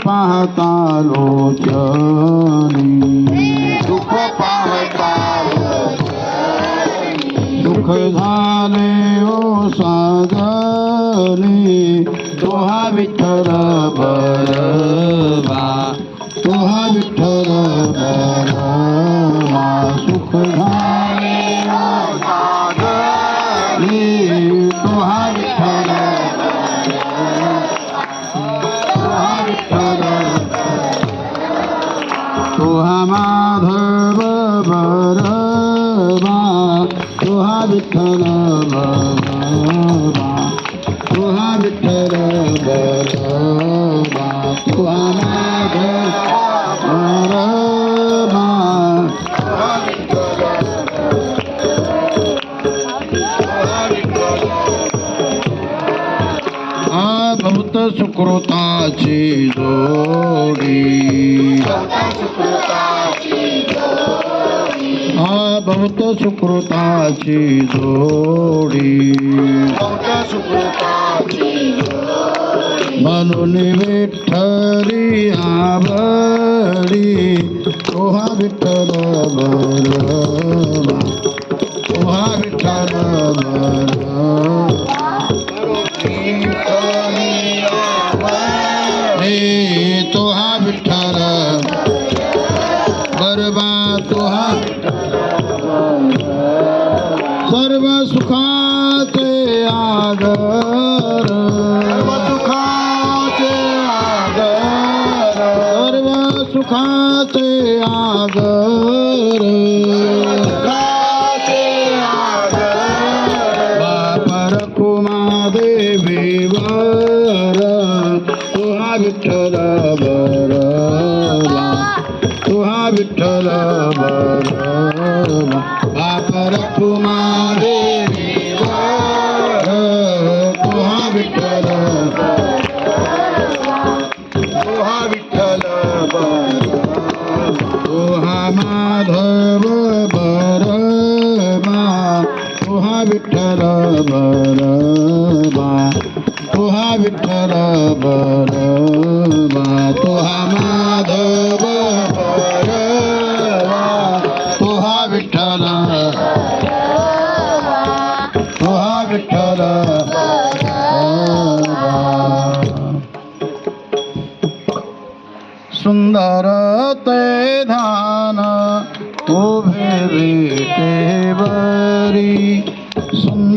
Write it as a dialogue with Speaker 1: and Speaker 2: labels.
Speaker 1: पाहता लोचनी
Speaker 2: दुःख पाहता
Speaker 1: दुःख झाले ओ साजनी तोहा विठ्ठल बरवा तोहा विठ्ठल बरवा सुख झाले ओ साजनी तोहा विठ्ठल तोहा विठ्ठल तोहा माधव बरवा तोहा विठ्ठल बरवा तोहा विठ्ठल बरवा तोहा माधव बरवा बहुत सुकृताची जोडी बहुत सुकृताची जोडी म्हणून विठ्ठली आवडी तोहा विठ्ठल बरवा तोहा विठ्ठल बरवा तोहा विठ्ठल बरवा तोहा सर्व सुखाचे आगर सर्व सुखाचे आगर बापर कुमादेवीवर तोहा विठ्ठल बरवा तोहा विठ्ठल बरवा बापर कुमादेवीवर तोहा विठ्ठल तोहा विठ्ठल तोहा माधव बरवा तोहा विठ्ठल बरवा तोहा विठ्ठल बरवा तोहा माधव बरवा तोहा विठ्ठल तोहा विठ्ठल सुंदर ते धान उभे विटेवरी